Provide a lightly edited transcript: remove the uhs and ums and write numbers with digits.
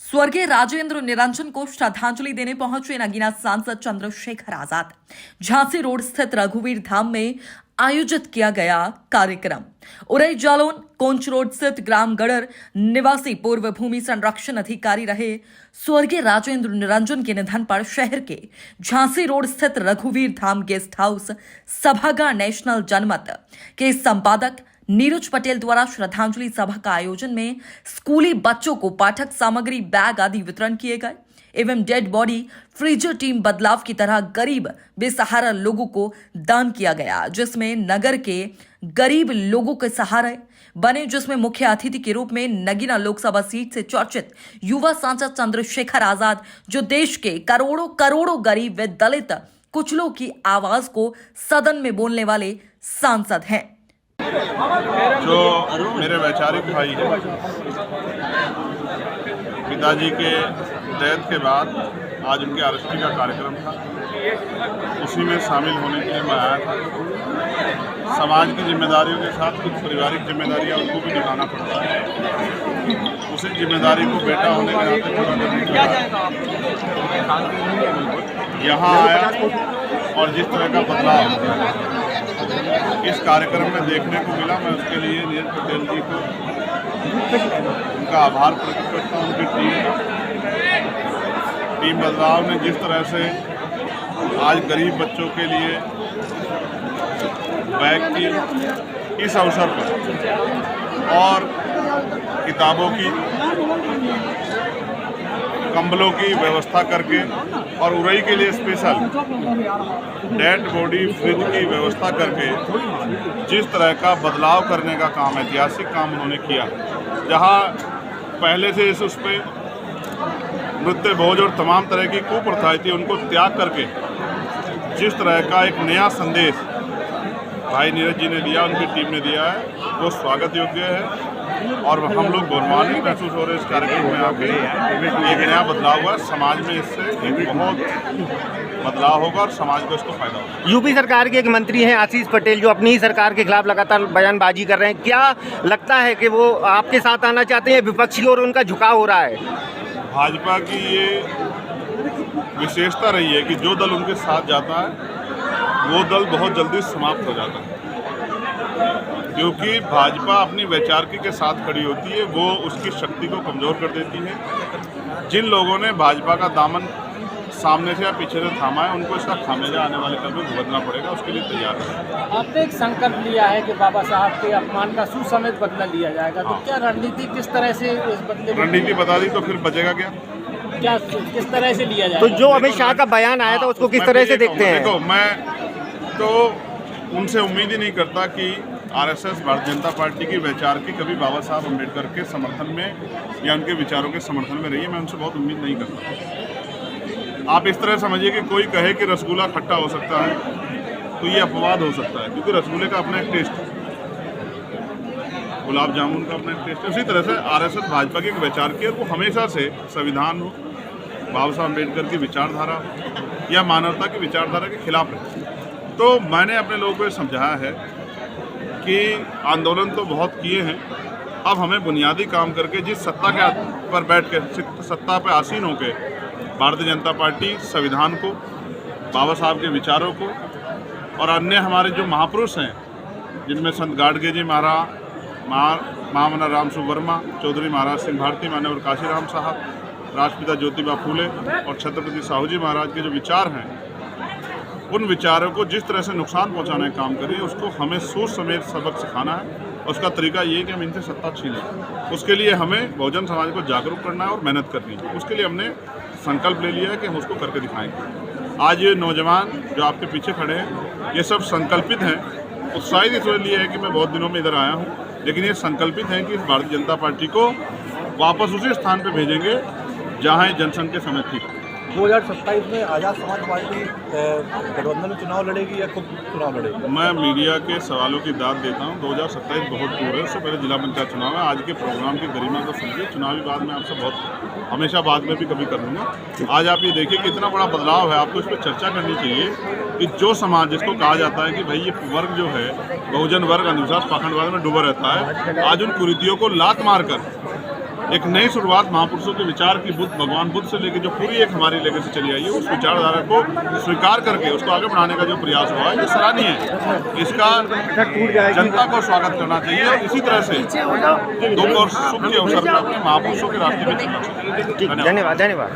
स्वर्गीय राजेंद्र निरंजन को श्रद्धांजलि देने पहुंचे नगीना सांसद चंद्रशेखर आजाद। झांसी रोड स्थित रघुवीर धाम में आयोजित किया गया कार्यक्रम। उरई जालौन कोंच रोड स्थित ग्राम गड़र निवासी पूर्व भूमि संरक्षण अधिकारी रहे स्वर्गीय राजेंद्र निरंजन के निधन पर शहर के झांसी रोड स्थित रघुवीर धाम गेस्ट हाउस सभागार नेशनल जनमत के संपादक नीरज पटेल द्वारा श्रद्धांजलि सभा का आयोजन में स्कूली बच्चों को पाठक सामग्री, बैग आदि वितरण किए गए एवं डेड बॉडी फ्रीजर टीम बदलाव की तरह गरीब बेसहारा लोगों को दान किया गया, जिसमें नगर के गरीब लोगों के सहारे बने, जिसमें मुख्य अतिथि के रूप में नगीना लोकसभा सीट से चर्चित युवा सांसद चंद्रशेखर आजाद, जो देश के करोड़ों करोड़ों गरीब व दलित कुचलों की आवाज को सदन में बोलने वाले सांसद हैं। जो मेरे वैचारिक भाई हैं, पिताजी के डेथ के बाद आज उनके अरेस्टी का कार्यक्रम था, उसी में शामिल होने के लिए मैं आया था। समाज की जिम्मेदारियों के साथ कुछ पारिवारिक जिम्मेदारियां उनको भी निभाना पड़ता है। उसी जिम्मेदारी को बेटा होने के नाते पूरा करने के लिए यहाँ आया और जिस तरह का बदलाव इस कार्यक्रम में देखने को मिला, मैं उसके लिए नीरज पटेल जी को उनका आभार प्रकट करता हूँ। उनकी टीम बदलाव ने जिस तरह से आज गरीब बच्चों के लिए बैग की इस अवसर पर और किताबों की, कंबलों की व्यवस्था करके और उरई के लिए स्पेशल डेड बॉडी फ्रिज की व्यवस्था करके जिस तरह का बदलाव करने का काम, ऐतिहासिक काम उन्होंने किया, जहां पहले से उस पर नृत्य भोज और तमाम तरह की कुप्रथाएं थी, उनको त्याग करके जिस तरह का एक नया संदेश भाई नीरज जी ने दिया, उनकी टीम ने दिया है, वो स्वागत योग्य है। और हम लोग गौरवान्वित महसूस हो रहे हैं इस कार्यक्रम में आके। एक नया बदलाव हुआ समाज में, इससे एक बहुत बदलाव होगा और समाज को इसको फायदा होगा। यूपी सरकार के एक मंत्री हैं आशीष पटेल, जो अपनी ही सरकार के खिलाफ लगातार बयानबाजी कर रहे हैं, क्या लगता है कि वो आपके साथ आना चाहते हैं, विपक्ष की ओर उनका झुकाव हो रहा है? भाजपा की ये विशेषता रही है कि जो दल उनके साथ जाता है वो दल बहुत जल्दी समाप्त हो जाता है, क्योंकि भाजपा अपनी वैचारिकी के साथ खड़ी होती है, वो उसकी शक्ति को कमज़ोर कर देती है। जिन लोगों ने भाजपा का दामन सामने से या पीछे से थामा है, उनको इसका खामियाजा आने वाले कल में भुगतना पड़ेगा, उसके लिए तैयार है। आपने एक संकल्प लिया है कि बाबा साहब के अपमान का सुसमेत बदला लिया जाएगा, तो क्या रणनीति किस तरह से इस बदले? रणनीति बता दी तो फिर बचेगा क्या? किस तरह से लिया जाएगा? तो जो अमित शाह का बयान आया था उसको किस तरह से देखते हैं? देखो, मैं तो उनसे उम्मीद ही नहीं करता कि आरएसएस भारतीय जनता पार्टी की वैचारिकी कभी बाबा साहब अम्बेडकर के समर्थन में या उनके विचारों के समर्थन में रही है। मैं उनसे बहुत उम्मीद नहीं करता। आप इस तरह समझिए कि कोई कहे कि रसगुल्ला खट्टा हो सकता है तो ये अपवाद हो सकता है, क्योंकि रसगुल्ले का अपना एक टेस्ट है, गुलाब जामुन का अपना एक टेस्ट है। उसी तरह से आरएसएस भाजपा की एक वैचारिकी है, वो हमेशा से संविधान हो, बाबा साहब अम्बेडकर की विचारधारा हो या मानवता की विचारधारा के खिलाफ है। तो मैंने अपने लोगों को ये समझाया है कि आंदोलन तो बहुत किए हैं, अब हमें बुनियादी काम करके जिस सत्ता के पर बैठ के, सत्ता पर आसीन होकर भारतीय जनता पार्टी संविधान को, बाबा साहब के विचारों को और अन्य हमारे जो महापुरुष हैं, जिनमें संत गाडगे जी महाराज, महामना राम सुवर्मा, चौधरी महाराज सिंह भारती, मान्यवर काशीराम साहब, राष्ट्रपिता ज्योतिबा फूले और छत्रपति साहू जी महाराज के जो विचार हैं, उन विचारों को जिस तरह से नुकसान पहुंचाने का काम करिए, उसको हमें सोच समेत सबक सिखाना है। और उसका तरीका ये है कि हम इनसे सत्ता छीनें। उसके लिए हमें बहुजन समाज को जागरूक करना है और मेहनत करनी है। उसके लिए हमने संकल्प ले लिया है कि हम उसको करके दिखाएंगे। आज ये नौजवान जो आपके पीछे खड़े हैं, ये सब संकल्पित हैं। उत्साहित इसलिए है कि मैं बहुत दिनों में इधर आया हूँ, लेकिन ये संकल्पित हैं कि भारतीय जनता पार्टी को वापस उसी स्थान पर भेजेंगे जहाँ जनसंघ के समय थी। 2027 में आज़ाद समाज पार्टी गठबंधन में चुनाव लड़ेगी या खुद चुनाव लड़ेगी? मैं मीडिया के सवालों की दाद देता हूं। 2027 बहुत दूर है, उससे पहले जिला पंचायत चुनाव है। आज के प्रोग्राम की गरिमा को समझिए। चुनावी बाद में आपसे बहुत हमेशा बाद में भी कभी कर लूँगा। आज आप ये देखिए कि इतना बड़ा बदलाव है, आपको इस पर चर्चा करनी चाहिए कि जो समाज जिसको कहा जाता है कि भाई ये वर्ग जो है बहुजन वर्ग अंधविश्वास पाखंडवाद में डूबा रहता है, आज उन कुरीतियों को लात मारकर एक नई शुरुआत महापुरुषों के विचार की भगवान बुद्ध से लेकर जो पूरी एक हमारी लेगेसी चली आई है, उस विचारधारा को स्वीकार करके उसको आगे बढ़ाने का जो प्रयास हुआ है, ये सराहनीय है। इसका जनता को स्वागत करना चाहिए और इसी तरह से दुख और सुख के अवसर पर अपने महापुरुषों के रास्ते में चलना चाहिए। धन्यवाद।